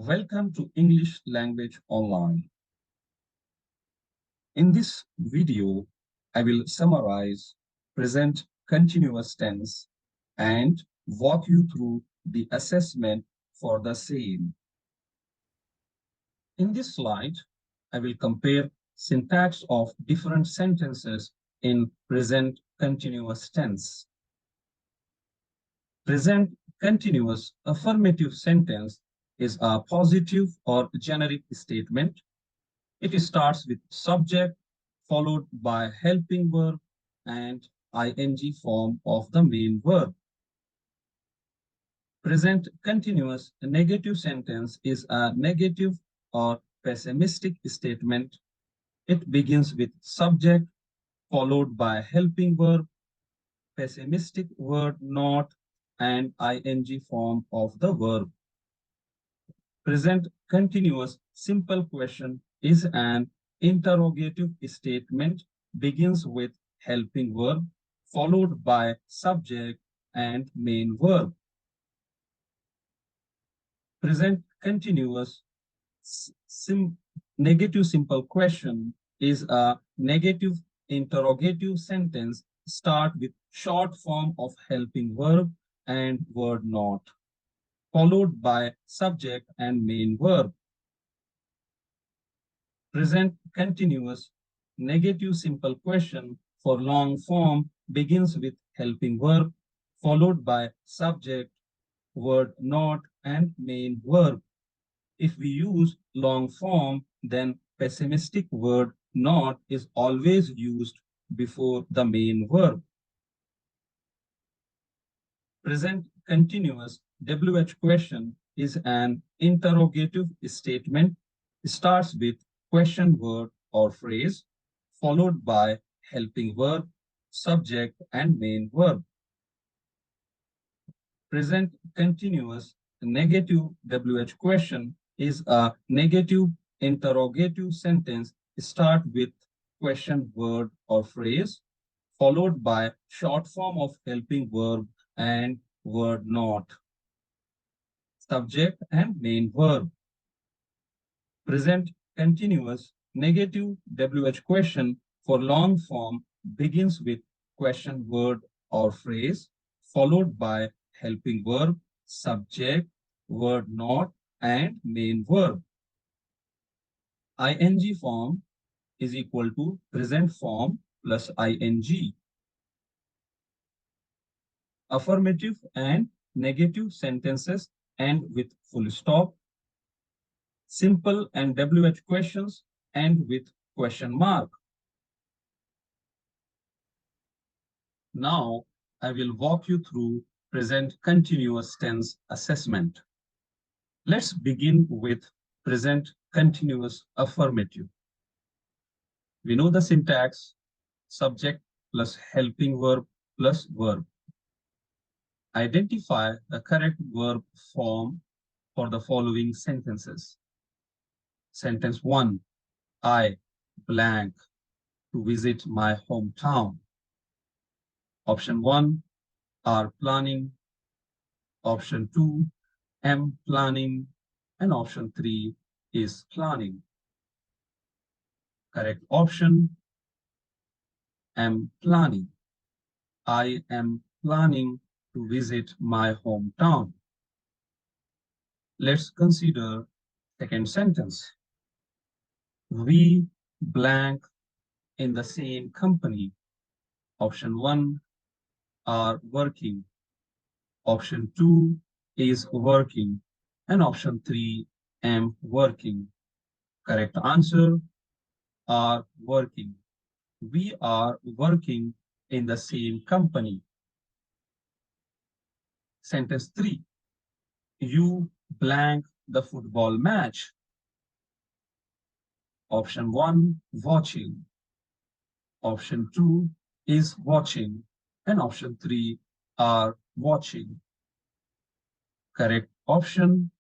Welcome to English Language Online. In this video, I will summarize present continuous tense and walk you through the assessment for the same. In this slide, I will compare syntax of different sentences in present continuous tense. Present continuous affirmative sentence is a positive or generic statement. It starts with subject followed by helping verb and ing form of the main verb. Present continuous negative sentence is a negative or pessimistic statement. It begins with subject followed by helping verb, pessimistic word not, and ing form of the verb. Present continuous simple question is an interrogative statement, begins with helping verb, followed by subject and main verb. Present continuous negative simple question is a negative interrogative sentence, start with short form of helping verb and word not, followed by subject and main verb. Present continuous negative simple question for long form begins with helping verb, followed by subject, word not, and main verb. If we use long form, then pessimistic word not is always used before the main verb. Present continuous WH question is an interrogative statement, starts with question word or phrase, followed by helping verb, subject, and main verb. Present continuous negative WH question is a negative interrogative sentence, start with question word or phrase, followed by short form of helping verb and word not, subject and main verb. Present continuous negative WH question for long form begins with question word or phrase, followed by helping verb, subject, word not, and main verb. ing form is equal to present form plus ing. Affirmative and negative sentences end with full stop. Simple and WH questions end with question mark. Now, I will walk you through present continuous tense assessment. Let's begin with present continuous affirmative. We know the syntax: subject plus helping verb plus verb. Identify the correct verb form for the following sentences. Sentence 1, I blank to visit my hometown. Option 1, are planning. Option 2, am planning. And option 3 is planning. Correct option, am planning. I am planning to visit my hometown. Let's consider second sentence. We blank in the same company. Option 1, are working. Option 2 is working. And option 3, am working. Correct answer, are working. We are working in the same company. Sentence 3, you blank the football match. Option 1, watching. Option 2 is watching. And option 3, are watching. Correct option,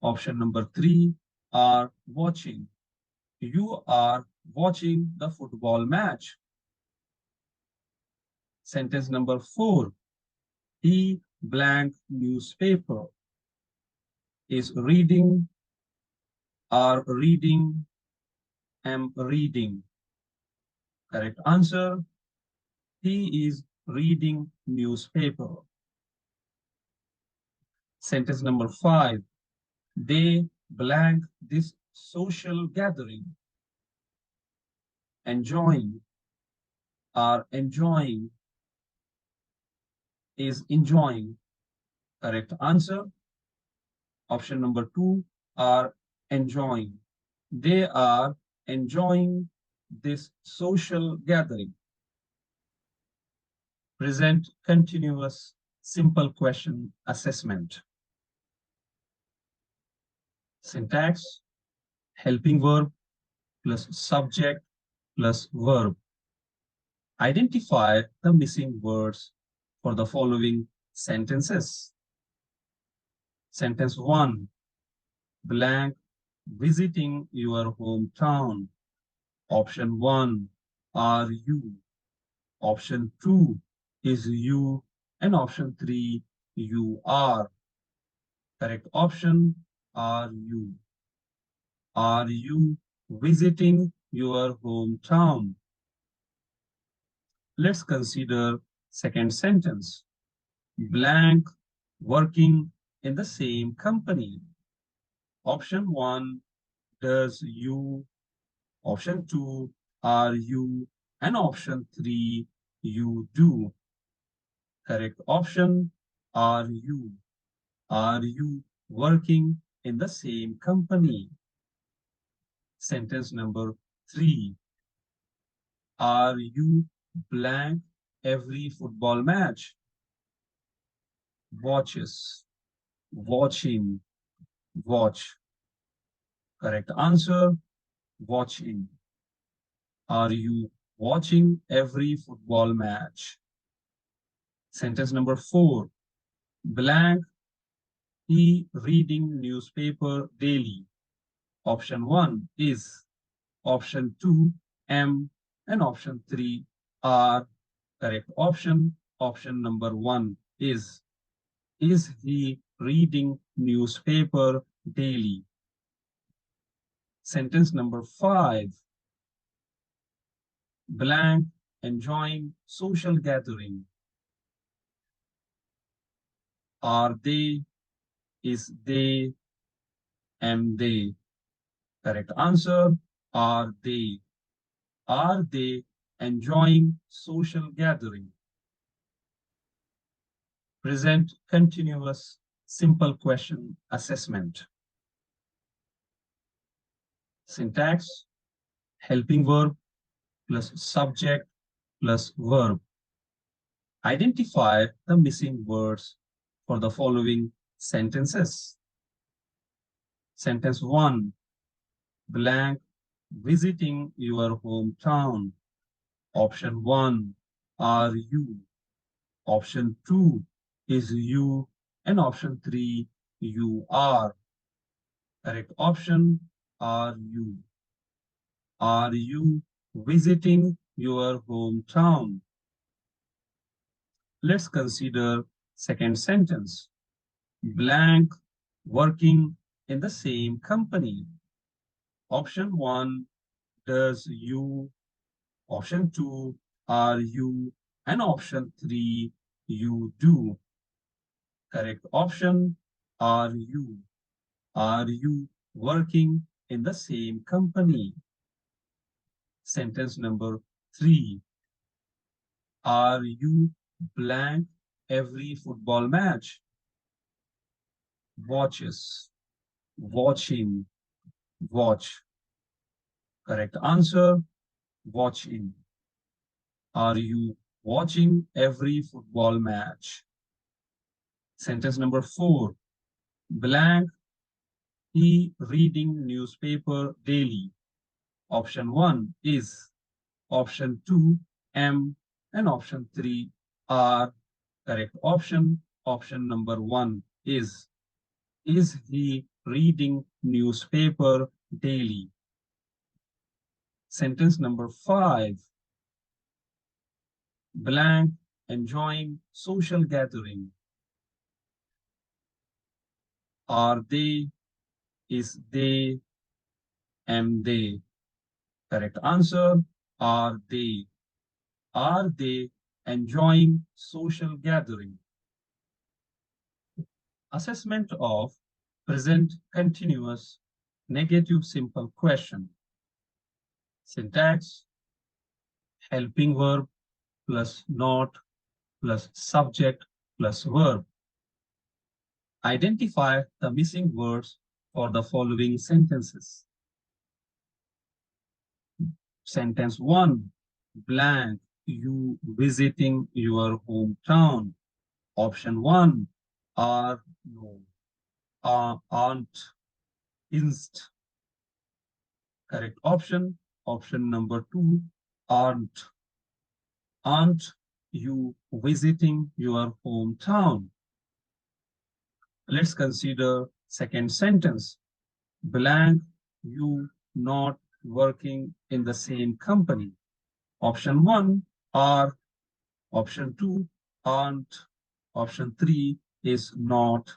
option number 3, are watching. You are watching the football match. Sentence number 4, he blank newspaper. Is reading are reading, am reading. Correct answer, he is reading newspaper. Sentence number 5, they blank this social gathering. Enjoying, are enjoying, is enjoying. Correct answer, option number 2, are enjoying. They are enjoying this social gathering. Present continuous simple question assessment. Syntax, helping verb plus subject plus verb. Identify the missing words for the following sentences. Sentence 1, blank, visiting your hometown. Option 1, are you? Option 2, is you? And option 3, you are. Correct option, are you? Are you visiting your hometown? Let's consider second sentence. Blank, working in the same company. Option 1, does you? Option 2, are you? And option 3, you do. Correct option, are you? Are you working in the same company? Sentence number 3, are you blank every football match? Watches, watching, watch. Correct answer, watching. Are you watching every football match? Sentence number 4, blank, he reading newspaper daily. Option 1 is, option 2, am, and option 3, are. Correct option, option number 1 is. Is he reading newspaper daily? Sentence number 5, blank, enjoying social gathering. Are they, is they, am they? Correct answer, are they. Are they enjoying social gathering? Present continuous simple question assessment. Syntax, helping verb plus subject plus verb. Identify the missing words for the following sentences. Sentence 1, blank, visiting your hometown. Option 1, are you? Option 2, is you? And option 3, you are. Correct option, are you? Are you visiting your hometown? Let's consider second sentence. Blank, working in the same company. Option 1, does you? Option 2, are you? And option 3, you do. Correct option, are you? Are you working in the same company? Sentence number 3, are you blank every football match? Watches, watching, watch. Correct answer, watching. Are you watching every football match? Sentence number 4, blank, he reading newspaper daily. Option 1 is, option 2, am, and option 3, are. Correct option, option number 1 is. Is he reading newspaper daily? Sentence number 5, blank, enjoying social gathering. Are they, is they, Am they? Correct answer. Are they? Are they enjoying social gathering? Assessment of present continuous negative simple question. Syntax, helping verb plus not plus subject plus verb. Identify the missing words for the following sentences. Sentence 1, blank, you visiting your hometown. Option 1, are, no, aren't, inst. Correct option. Option number 2, aren't. Aren't you visiting your hometown? Let's consider second sentence. Blank, you not working in the same company. Option 1, are. Option 2, aren't. Option 3 is not.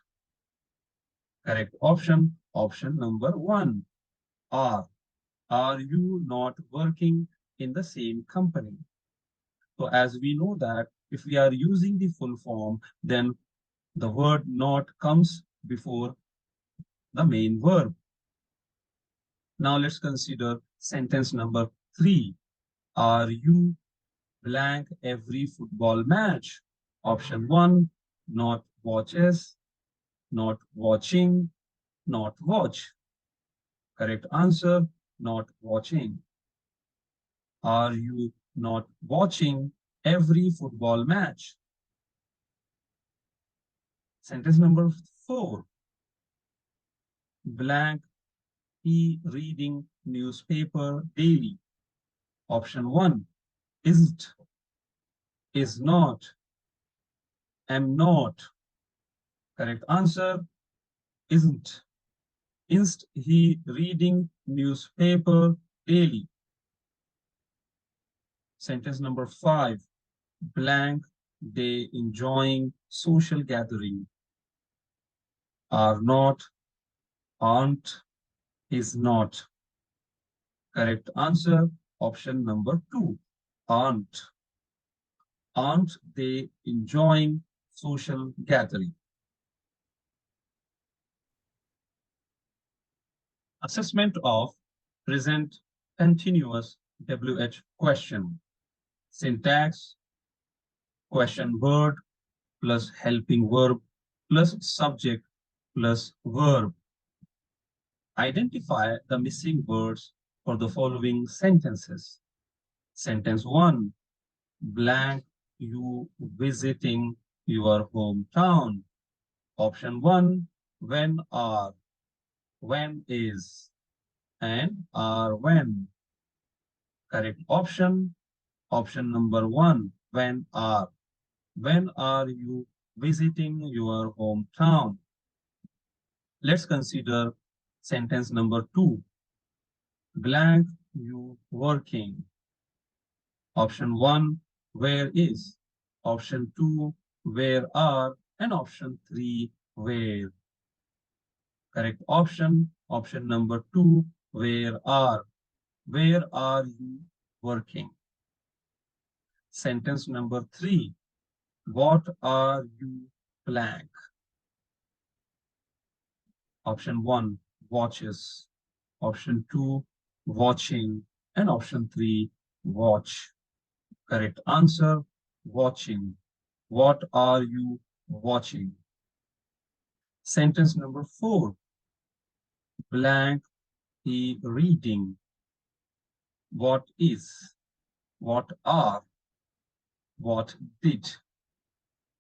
Correct option. Option number 1, are. Are you not working in the same company? So as we know that if we are using the full form, then the word not comes before the main verb. Now let's consider sentence number 3. Are you blank every football match? Option 1, not watches, not watching, not watch. Correct answer, not watching. Are you not watching every football match? Sentence number 4. Blank, he reading newspaper daily. Option 1, isn't, is not, am not. Correct answer, isn't. Inst he reading newspaper daily. Sentence number 5. Blank, they enjoying social gathering. Are not, aren't, is not. Correct answer, option number 2. Aren't. Aren't they enjoying social gathering? Assessment of present continuous WH question. Syntax, question word plus helping verb plus subject plus verb. Identify the missing words for the following sentences. Sentence 1, blank, you visiting your hometown. Option 1, when are, when is, and are when. Correct option, option number 1, when are. When are you visiting your hometown? Let's consider sentence number 2. Blank, you working. Option 1, where is. Option 2, where are. And option 3, where. Correct option, option number 2, where are. Where are you working? Sentence number 3, what are you blank? Option 1, watches. Option 2, watching. And option 3, watch. Correct answer, watching. What are you watching? Sentence number 4, blank, he reading. What is, what are, what did.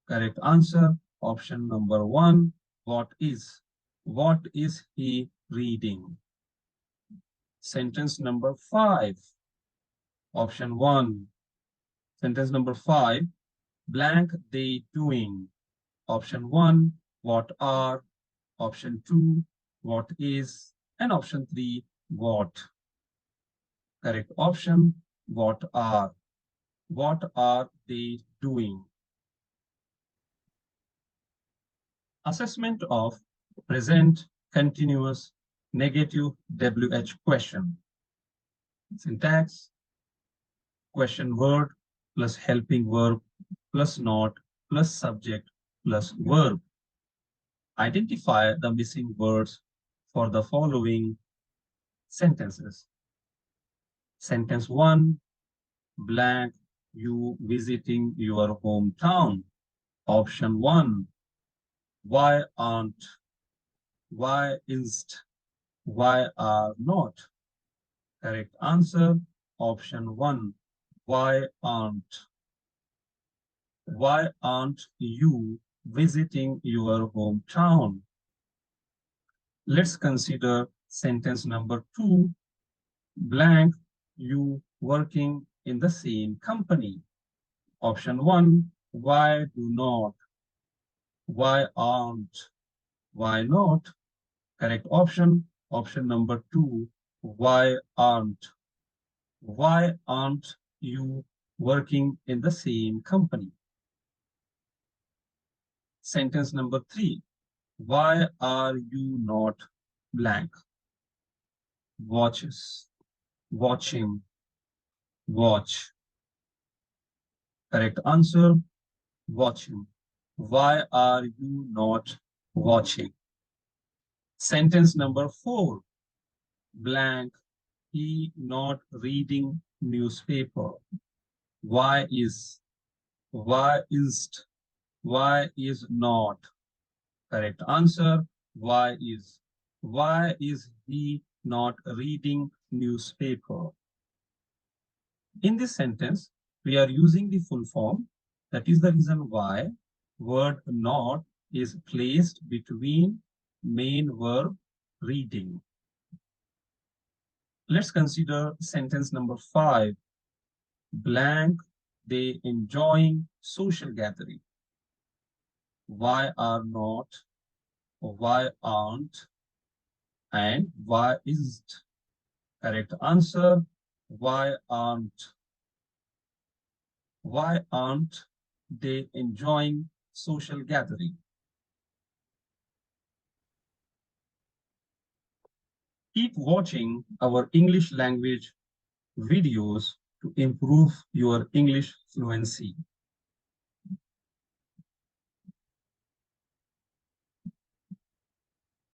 Correct answer, option number 1, what is. What is he reading? Sentence number 5, option 1. Sentence number 5, blank, they doing. Option 1, what are. Option 2, what is. And option 3, what. Correct option, what are. What are they doing? Assessment of present continuous Negative WH question. Syntax: question word plus helping verb plus not plus subject plus verb. Identify the missing words for the following sentences. Sentence 1, blank, you visiting your hometown. Option 1, why aren't, why isn't, why are not. Correct answer, option 1, why aren't. Why aren't you visiting your hometown? Let's consider sentence number 2, blank, you working in the same company. Option 1, why do not, why aren't, why not? Correct option, option number 2, why aren't. Why aren't you working in the same company? Sentence number 3, why are you not blank? Watches, watching, watch. Correct answer, watching. Why are you not watching? Sentence number 4, blank, he not reading newspaper. Why is, why is, why is not? Correct answer, why is. Why is he not reading newspaper? In this sentence, we are using the full form. That is the reason why word not is placed between main verb reading. Let's consider sentence number 5. Blank, they enjoying social gathering. Why are not, why aren't, and why isn't? Correct answer, why aren't. Why aren't they enjoying social gathering? Keep watching our English language videos to improve your English fluency.